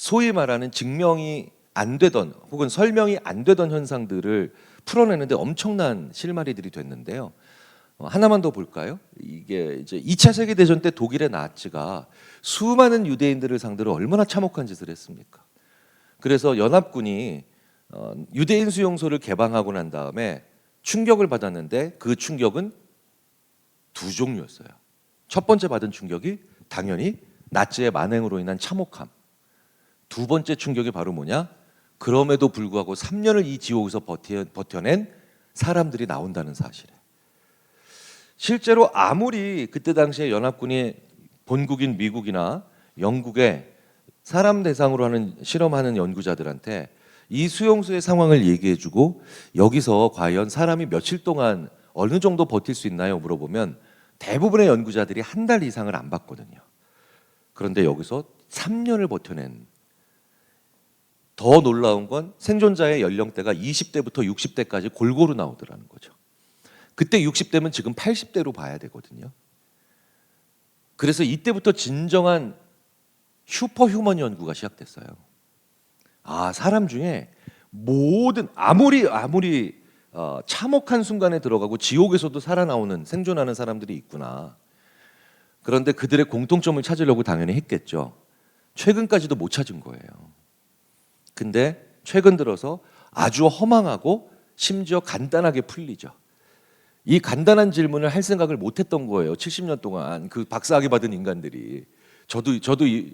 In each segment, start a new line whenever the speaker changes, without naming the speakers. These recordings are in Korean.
소위 말하는 증명이 안 되던 혹은 설명이 안 되던 현상들을 풀어내는데 엄청난 실마리들이 됐는데요. 하나만 더 볼까요? 이게 이제 2차 세계대전 때 독일의 나치가 수많은 유대인들을 상대로 얼마나 참혹한 짓을 했습니까? 그래서 연합군이 유대인 수용소를 개방하고 난 다음에 충격을 받았는데 그 충격은 두 종류였어요. 첫 번째 받은 충격이 당연히 나치의 만행으로 인한 참혹함. 두 번째 충격이 바로 뭐냐? 그럼에도 불구하고 3년을 이 지옥에서 버텨낸 사람들이 나온다는 사실에. 실제로 아무리 그때 당시에 연합군이 본국인 미국이나 영국에 사람 대상으로 하는 실험하는 연구자들한테 이 수용소의 상황을 얘기해주고 여기서 과연 사람이 며칠 동안 어느 정도 버틸 수 있나요? 물어보면 대부분의 연구자들이 한 달 이상을 안 받거든요. 그런데 여기서 3년을 버텨낸. 더 놀라운 건 생존자의 연령대가 20대부터 60대까지 골고루 나오더라는 거죠. 그때 60대면 지금 80대로 봐야 되거든요. 그래서 이때부터 진정한 슈퍼휴먼 연구가 시작됐어요. 아, 사람 중에 모든 아무리 참혹한 순간에 들어가고 지옥에서도 살아나오는 생존하는 사람들이 있구나. 그런데 그들의 공통점을 찾으려고 당연히 했겠죠. 최근까지도 못 찾은 거예요. 근데 최근 들어서 아주 허망하고 심지어 간단하게 풀리죠. 이 간단한 질문을 할 생각을 못했던 거예요. 70년 동안 그 박사학위 받은 인간들이. 저도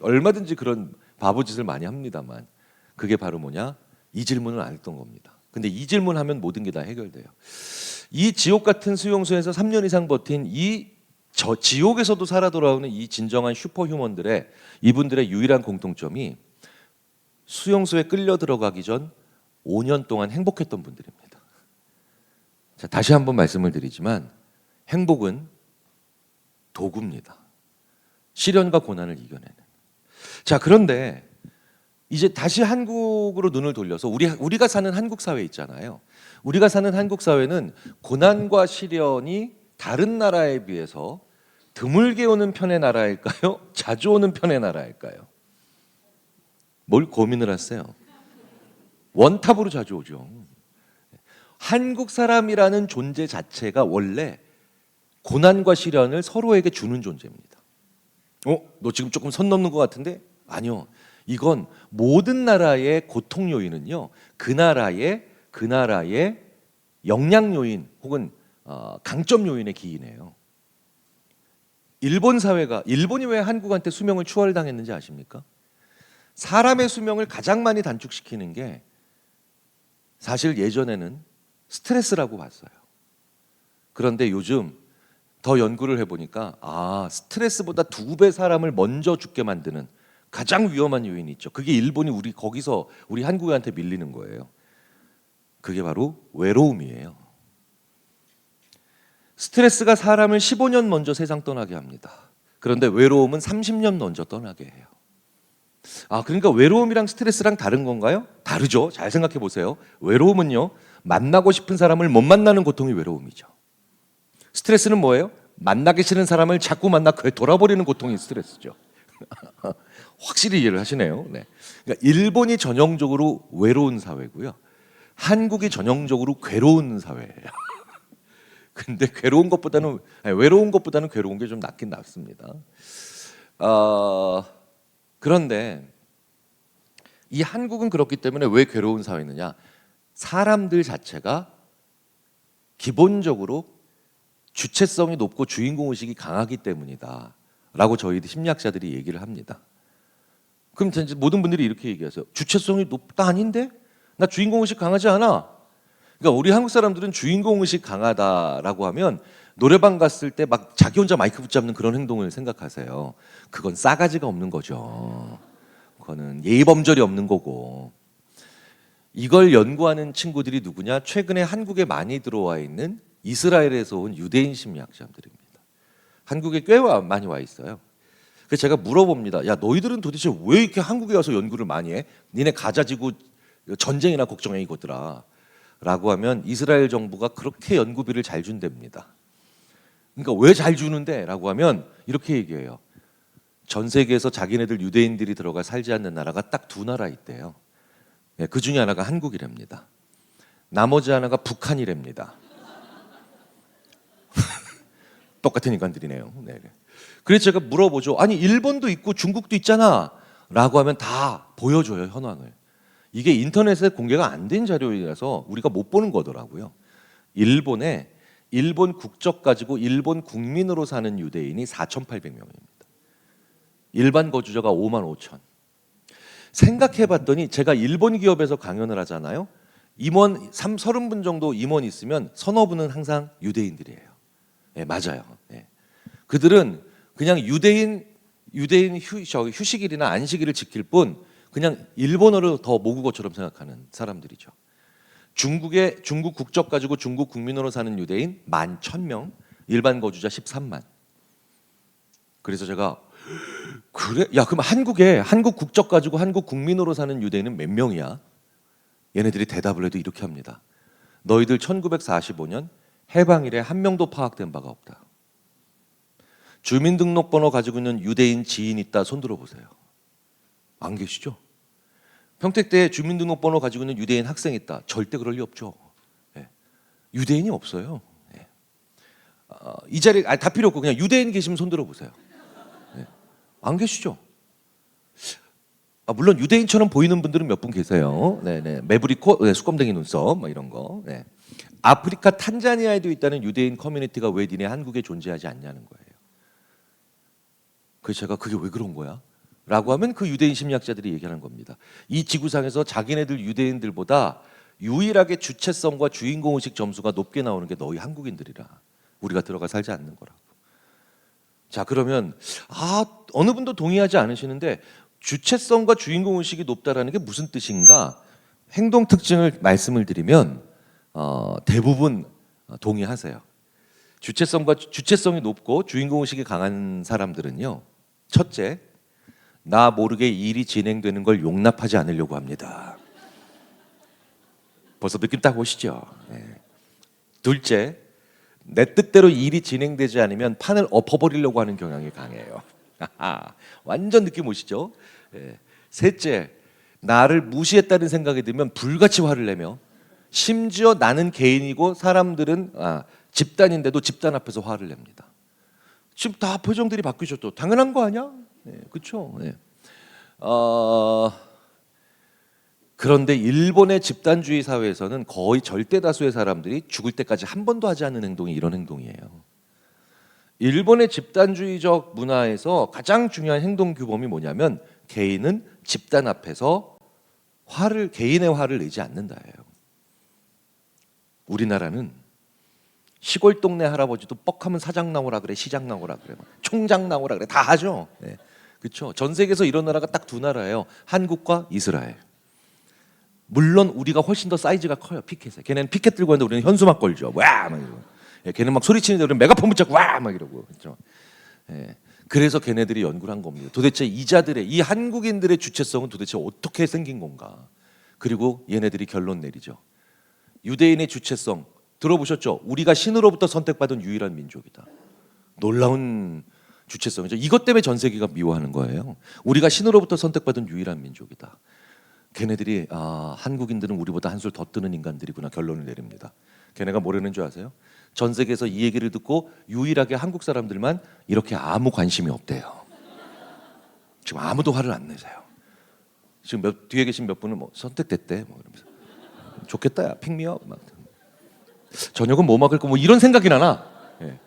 얼마든지 그런 바보짓을 많이 합니다만 그게 바로 뭐냐? 이 질문을 안 했던 겁니다. 근데 이 질문하면 모든 게 다 해결돼요. 이 지옥 같은 수용소에서 3년 이상 버틴 저 지옥에서도 살아 돌아오는 이 진정한 슈퍼휴먼들의 이분들의 유일한 공통점이 수용소에 끌려 들어가기 전 5년 동안 행복했던 분들입니다. 자, 다시 한번 말씀을 드리지만 행복은 도구입니다. 시련과 고난을 이겨내는. 자, 그런데 이제 다시 한국으로 눈을 돌려서 우리가 사는 한국 사회 있잖아요. 우리가 사는 한국 사회는 고난과 시련이 다른 나라에 비해서 드물게 오는 편의 나라일까요? 자주 오는 편의 나라일까요? 뭘 고민을 하세요? 원탑으로 자주 오죠. 한국 사람이라는 존재 자체가 원래 고난과 시련을 서로에게 주는 존재입니다. 너 지금 조금 선 넘는 것 같은데? 아니요. 이건 모든 나라의 고통 요인은요, 그 나라의 역량 요인 혹은 강점 요인에 기인해요. 일본이 왜 한국한테 수명을 추월당했는지 아십니까? 사람의 수명을 가장 많이 단축시키는 게 사실 예전에는 스트레스라고 봤어요. 그런데 요즘 더 연구를 해보니까 스트레스보다 2배 사람을 먼저 죽게 만드는 가장 위험한 요인이 있죠. 그게 일본이 우리 한국한테 밀리는 거예요. 그게 바로 외로움이에요. 스트레스가 사람을 15년 먼저 세상 떠나게 합니다. 그런데 외로움은 30년 먼저 떠나게 해요. 그러니까 외로움이랑 스트레스랑 다른 건가요? 다르죠. 잘 생각해 보세요. 외로움은요, 만나고 싶은 사람을 못 만나는 고통이 외로움이죠. 스트레스는 뭐예요? 만나기 싫은 사람을 자꾸 만나 돌아버리는 고통이 스트레스죠. 확실히 이해를 하시네요. 네. 그러니까 일본이 전형적으로 외로운 사회고요. 한국이 전형적으로 괴로운 사회예요. 근데 외로운 것보다는 괴로운 게 좀 낫긴 낫습니다. 그런데 이 한국은 그렇기 때문에 왜 괴로운 사회느냐? 사람들 자체가 기본적으로 주체성이 높고 주인공 의식이 강하기 때문이다 라고 저희 심리학자들이 얘기를 합니다. 그럼 모든 분들이 이렇게 얘기하세요. 주체성이 높다 아닌데? 나 주인공 의식 강하지 않아. 그러니까 우리 한국 사람들은 주인공 의식 강하다라고 하면 노래방 갔을 때 막 자기 혼자 마이크 붙잡는 그런 행동을 생각하세요. 그건 싸가지가 없는 거죠. 그거는 예의범절이 없는 거고. 이걸 연구하는 친구들이 누구냐? 최근에 한국에 많이 들어와 있는 이스라엘에서 온 유대인 심리학자들입니다. 한국에 꽤 많이 와 있어요. 그래서 제가 물어봅니다. 야, 너희들은 도대체 왜 이렇게 한국에 와서 연구를 많이 해? 니네 가자지구 전쟁이나 걱정해 이것들아. 라고 하면 이스라엘 정부가 그렇게 연구비를 잘 준답니다. 그러니까 왜 잘 주는데? 라고 하면 이렇게 얘기해요. 전 세계에서 자기네들 유대인들이 들어가 살지 않는 나라가 딱 두 나라 있대요. 예, 그 중에 하나가 한국이랍니다. 나머지 하나가 북한이랍니다. 똑같은 인간들이네요. 네. 그래서 제가 물어보죠. 아니 일본도 있고 중국도 있잖아 라고 하면 다 보여줘요, 현황을. 이게 인터넷에 공개가 안 된 자료이라서 우리가 못 보는 거더라고요. 일본 국적 가지고 일본 국민으로 사는 유대인이 4,800명입니다. 일반 거주자가 55,000. 생각해봤더니 제가 일본 기업에서 강연을 하잖아요. 임원 30분 정도 임원 있으면 서너 분은 항상 유대인들이에요. 네, 맞아요. 네. 그들은 그냥 유대인 휴식일이나 안식일을 지킬 뿐 그냥 일본어를 더 모국어처럼 생각하는 사람들이죠. 중국 국적 가지고 중국 국민으로 사는 유대인 11,000명, 일반 거주자 13만. 그래서 제가 그래? 야, 그럼 한국 국적 가지고 한국 국민으로 사는 유대인은 몇 명이야? 얘네들이 대답을 해도 이렇게 합니다. 너희들 1945년 해방 이래 한 명도 파악된 바가 없다. 주민등록번호 가지고 있는 유대인 지인 있다 손 들어보세요. 안 계시죠? 평택대에 주민등록번호 가지고 있는 유대인 학생 있다. 절대 그럴 리 없죠. 네. 유대인이 없어요. 네. 이 자리에 다 필요 없고 그냥 유대인 계시면 손 들어보세요. 네. 안 계시죠? 물론 유대인처럼 보이는 분들은 몇 분 계세요. 네네. 매부리코, 네, 수검댕이 눈썹, 뭐 이런 거. 네. 아프리카 탄자니아에도 있다는 유대인 커뮤니티가 왜 니네 한국에 존재하지 않냐는 거예요. 그래서 제가 그게 왜 그런 거야? 라고 하면 그 유대인 심리학자들이 얘기하는 겁니다. 이 지구상에서 자기네들 유대인들보다 유일하게 주체성과 주인공의식 점수가 높게 나오는 게 너희 한국인들이라. 우리가 들어가 살지 않는 거라고. 자, 그러면 어느 분도 동의하지 않으시는데 주체성과 주인공의식이 높다라는 게 무슨 뜻인가? 행동 특징을 말씀을 드리면 대부분 동의하세요. 주체성이 높고 주인공의식이 강한 사람들은요. 첫째, 나 모르게 일이 진행되는 걸 용납하지 않으려고 합니다. 벌써 느낌 딱 오시죠? 네. 둘째, 내 뜻대로 일이 진행되지 않으면 판을 엎어버리려고 하는 경향이 강해요. 완전 느낌 오시죠? 네. 셋째, 나를 무시했다는 생각이 들면 불같이 화를 내며 심지어 나는 개인이고 사람들은 집단인데도 집단 앞에서 화를 냅니다. 지금 다 표정들이 바뀌셨죠? 당연한 거 아니야? 네, 그렇죠. 네. 그런데 일본의 집단주의 사회에서는 거의 절대 다수의 사람들이 죽을 때까지 한 번도 하지 않는 행동이 이런 행동이에요. 일본의 집단주의적 문화에서 가장 중요한 행동 규범이 뭐냐면 개인은 집단 앞에서 개인의 화를 내지 않는다예요. 우리나라는 시골 동네 할아버지도 뻑하면 사장 나오라 그래, 시장 나오라 그래, 총장 나오라 그래, 다 하죠. 네. 그렇죠. 전 세계에서 이런 나라가 딱 두 나라예요. 한국과 이스라엘. 물론 우리가 훨씬 더 사이즈가 커요. 피켓에. 걔네는 피켓 들고 하는데 우리는 현수막 걸죠. 와, 막 이러고. 걔는 막 소리치는데 우리는 메가폰 붙잡고 와, 막 이러고. 그렇죠. 예. 그래서 걔네들이 연구를 한 겁니다. 도대체 이 한국인들의 주체성은 도대체 어떻게 생긴 건가? 그리고 얘네들이 결론 내리죠. 유대인의 주체성 들어보셨죠? 우리가 신으로부터 선택받은 유일한 민족이다. 놀라운 주체성이죠. 이것 때문에 전 세계가 미워하는 거예요. 우리가 신으로부터 선택받은 유일한 민족이다. 걔네들이 한국인들은 우리보다 한술 더 뜨는 인간들이구나 결론을 내립니다. 걔네가 뭐라는 줄 아세요? 전 세계에서 이 얘기를 듣고 유일하게 한국 사람들만 이렇게 아무 관심이 없대요. 지금 아무도 화를 안 내세요. 지금 뒤에 계신 몇 분은 선택됐대 뭐 그러면서 좋겠다 야 픽미업 막 저녁은 뭐 먹을까 뭐 이런 생각이 나나. 예.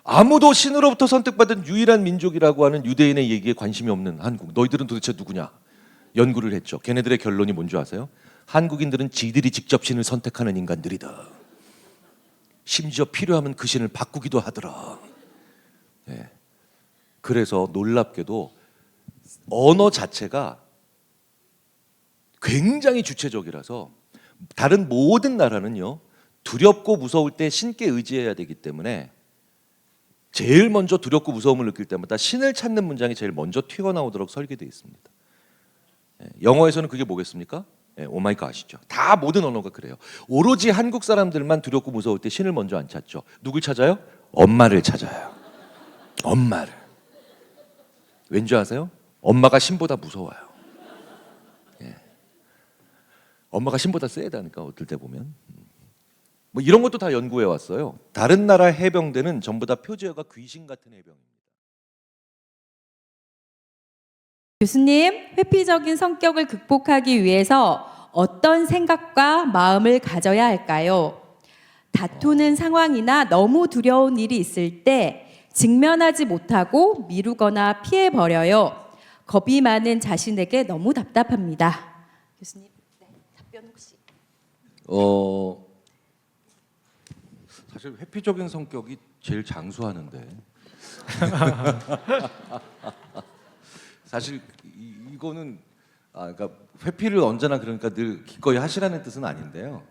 아무도 신으로부터 선택받은 유일한 민족이라고 하는 유대인의 얘기에 관심이 없는 한국. 너희들은 도대체 누구냐? 연구를 했죠. 걔네들의 결론이 뭔지 아세요? 한국인들은 지들이 직접 신을 선택하는 인간들이다. 심지어 필요하면 그 신을 바꾸기도 하더라. 예. 그래서 놀랍게도 언어 자체가 굉장히 주체적이라서 다른 모든 나라는요. 두렵고 무서울 때 신께 의지해야 되기 때문에 제일 먼저 두렵고 무서움을 느낄 때마다 신을 찾는 문장이 제일 먼저 튀어나오도록 설계되어 있습니다. 영어에서는 그게 뭐겠습니까? 오마이 갓이죠. 다 모든 언어가 그래요. 오로지 한국 사람들만 두렵고 무서울 때 신을 먼저 안 찾죠. 누굴 찾아요? 엄마를 찾아요. 엄마를. 왠지 아세요? 엄마가 신보다 무서워요. 예. 엄마가 신보다 세다니까 어떨 때 보면. 뭐 이런 것도 다 연구해 왔어요. 다른 나라 해병대는 전부 다 표제어가 귀신 같은 해병입니다.
교수님, 회피적인 성격을 극복하기 위해서 어떤 생각과 마음을 가져야 할까요? 다투는 상황이나 너무 두려운 일이 있을 때 직면하지 못하고 미루거나 피해버려요. 겁이 많은 자신에게 너무 답답합니다. 교수님, 네, 답변 혹시?
사실 회피적인 성격이 제일 장수하는데 사실 이거는 그러니까 회피를 언제나 그러니까 늘 기꺼이 하시라는 뜻은 아닌데요.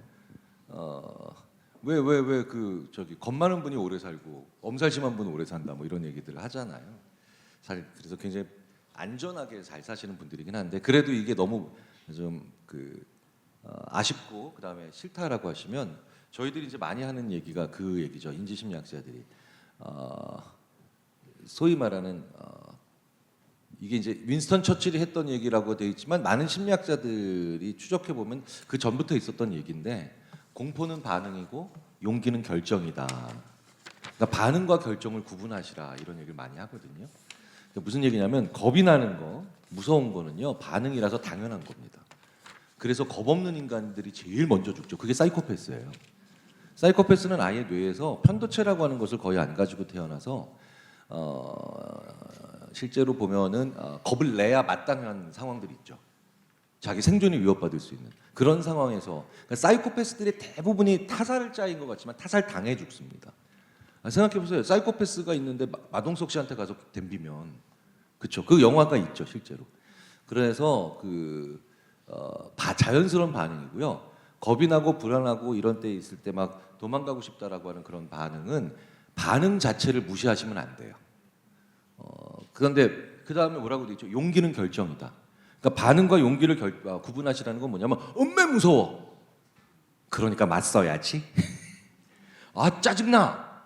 왜 그 저기 겁 많은 분이 오래 살고 엄살심한 분은 오래 산다 뭐 이런 얘기들을 하잖아요. 사실 그래서 굉장히 안전하게 잘 사시는 분들이긴 한데 그래도 이게 너무 좀 아쉽고 그다음에 싫다라고 하시면 저희들이 이제 많이 하는 얘기가 그 얘기죠. 인지심리학자들이 소위 말하는 이게 이제 윈스턴 처칠이 했던 얘기라고 되어 있지만 많은 심리학자들이 추적해 보면 그 전부터 있었던 얘기인데 공포는 반응이고 용기는 결정이다. 그러니까 반응과 결정을 구분하시라 이런 얘기를 많이 하거든요. 그러니까 무슨 얘기냐면 겁이 나는 거, 무서운 거는요 반응이라서 당연한 겁니다. 그래서 겁 없는 인간들이 제일 먼저 죽죠. 그게 사이코패스예요. 사이코패스는 아예 뇌에서 편도체라고 하는 것을 거의 안 가지고 태어나서 실제로 보면은 겁을 내야 마땅한 상황들이 있죠. 자기 생존이 위협받을 수 있는 그런 상황에서 그러니까 사이코패스들의 대부분이 타살 자인 것 같지만 타살 당해 죽습니다. 생각해 보세요. 사이코패스가 있는데 마동석 씨한테 가서 덤비면 그렇죠. 그 영화가 있죠 실제로. 그래서 자연스러운 반응이고요. 겁이 나고 불안하고 이런 때 있을 때 막 도망가고 싶다라고 하는 그런 반응은 반응 자체를 무시하시면 안 돼요. 그런데 그 다음에 뭐라고 돼 있죠? 용기는 결정이다. 그러니까 반응과 용기를 구분하시라는 건 뭐냐면 엄매 무서워. 그러니까 맞서야지. 아 짜증나.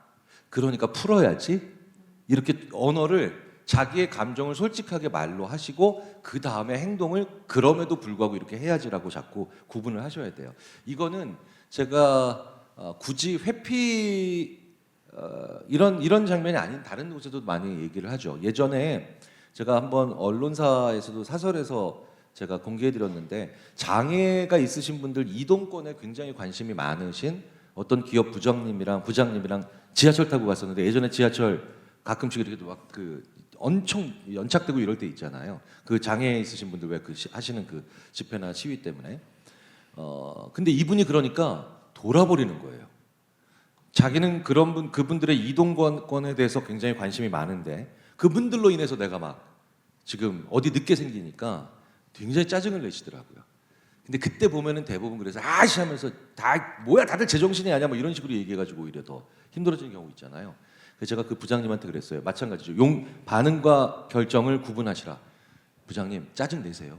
그러니까 풀어야지. 이렇게 언어를 자기의 감정을 솔직하게 말로 하시고 그 다음에 행동을 그럼에도 불구하고 이렇게 해야지라고 자꾸 구분을 하셔야 돼요. 이거는 제가 굳이 회피 이런 장면이 아닌 다른 곳에도 많이 얘기를 하죠. 예전에 제가 한번 언론사에서도 사설에서 제가 공개해드렸는데 장애가 있으신 분들 이동권에 굉장히 관심이 많으신 어떤 기업 부장님이랑 지하철 타고 갔었는데 예전에 지하철 가끔씩 이렇게 막 엄청 연착되고 이럴 때 있잖아요. 그 장애 있으신 분들 왜 하시는 그 집회나 시위 때문에 근데 이분이 그러니까 돌아버리는 거예요. 자기는 그분들의 이동권에 대해서 굉장히 관심이 많은데 그분들로 인해서 내가 막 지금 어디 늦게 생기니까 굉장히 짜증을 내시더라고요. 근데 그때 보면은 대부분 그래서 아씨 하면서 다 뭐야 다들 제정신이 아니야 뭐 이런 식으로 얘기해가지고 오히려 더 힘들어지는 경우 있잖아요. 그래서 제가 그 부장님한테 그랬어요. 마찬가지죠. 반응과 결정을 구분하시라. 부장님 짜증 내세요.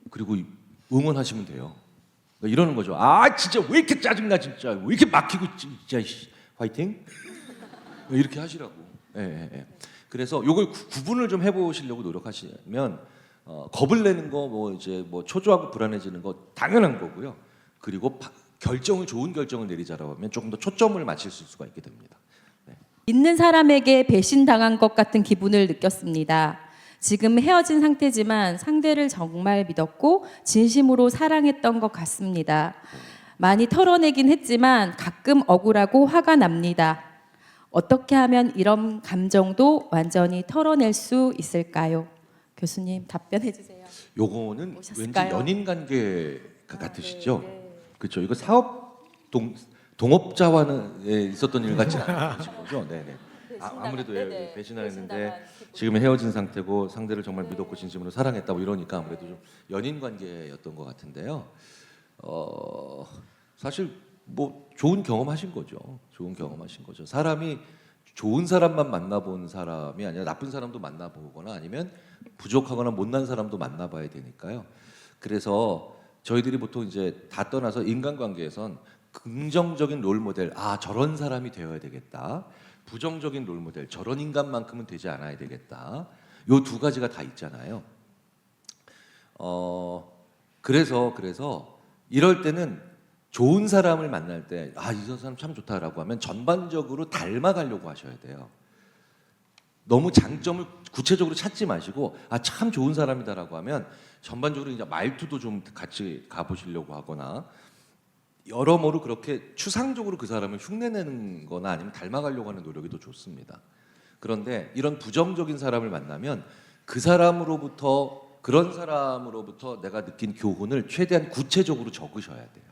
그리고 응원하시면 돼요. 그러니까 이러는 거죠. 아 진짜 왜 이렇게 짜증나 진짜 왜 이렇게 막히고 진짜 화이팅 이렇게 하시라고. 예. 그래서 요걸 구분을 좀 해보시려고 노력하시면 겁을 내는 거 뭐 초조하고 불안해지는 거 당연한 거고요. 그리고 좋은 결정을 내리자라고 하면 조금 더 초점을 맞출 수가 있게 됩니다. 네.
있는 사람에게 배신당한 것 같은 기분을 느꼈습니다. 지금 헤어진 상태지만 상대를 정말 믿었고 진심으로 사랑했던 것 같습니다. 많이 털어내긴 했지만 가끔 억울하고 화가 납니다. 어떻게 하면 이런 감정도 완전히 털어낼 수 있을까요? 교수님 답변해 주세요.
요거는
오셨을까요?
왠지 연인 관계 같으시죠?
네.
그렇죠. 이거 사업 동업자와는 있었던 일 같지 않으신 거죠? 네네. 아무래도 배신하였는데 지금은 헤어진 상태고 상대를 정말 믿었고 진심으로 사랑했다고 이러니까 아무래도 좀 연인 관계였던 것 같은데요. 사실 뭐 좋은 경험하신 거죠. 좋은 경험하신 거죠. 사람이 좋은 사람만 만나본 사람이 아니라 나쁜 사람도 만나보거나 아니면 부족하거나 못난 사람도 만나봐야 되니까요. 그래서 저희들이 보통 이제 다 떠나서 인간관계에선 긍정적인 롤 모델, 저런 사람이 되어야 되겠다. 부정적인 롤모델, 저런 인간만큼은 되지 않아야 되겠다. 요 두 가지가 다 있잖아요. 그래서 이럴 때는 좋은 사람을 만날 때 이 사람 참 좋다라고 하면 전반적으로 닮아가려고 하셔야 돼요. 너무 장점을 구체적으로 찾지 마시고 참 좋은 사람이다라고 하면 전반적으로 이제 말투도 좀 같이 가보시려고 하거나 여러모로 그렇게 추상적으로 그 사람을 흉내내는 거나 아니면 닮아가려고 하는 노력이 더 좋습니다. 그런데 이런 부정적인 사람을 만나면 그런 사람으로부터 내가 느낀 교훈을 최대한 구체적으로 적으셔야 돼요.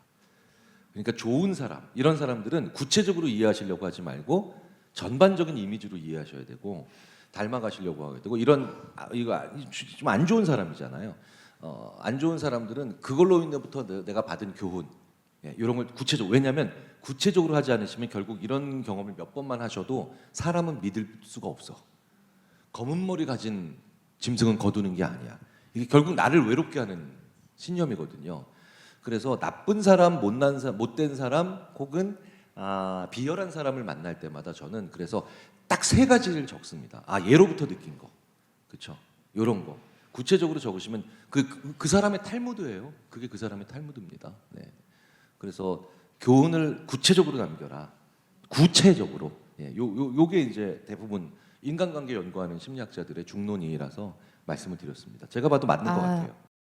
그러니까 좋은 사람, 이런 사람들은 구체적으로 이해하시려고 하지 말고 전반적인 이미지로 이해하셔야 되고 닮아가시려고 하게 되고 이거 좀 안 좋은 사람이잖아요. 안 좋은 사람들은 그걸로 인해부터 내가 받은 교훈 이런 걸 구체적으로 왜냐하면 구체적으로 하지 않으시면 결국 이런 경험을 몇 번만 하셔도 사람은 믿을 수가 없어. 검은 머리 가진 짐승은 거두는 게 아니야. 이게 결국 나를 외롭게 하는 신념이거든요. 그래서 나쁜 사람, 못된 사람 혹은 비열한 사람을 만날 때마다 저는 그래서 딱 3가지를 적습니다. 얘로부터 느낀 거, 그렇죠? 이런 거 구체적으로 적으시면 그 사람의 탈무드예요. 그게 그 사람의 탈무드입니다. 네. 그래서 교훈을 구체적으로 남겨라. 구체적으로. 요게 이제 대부분 인간관계 연구하는 심리학자들의 중론이라서 말씀을 드렸습니다. 제가 봐도 맞는 것 같아요.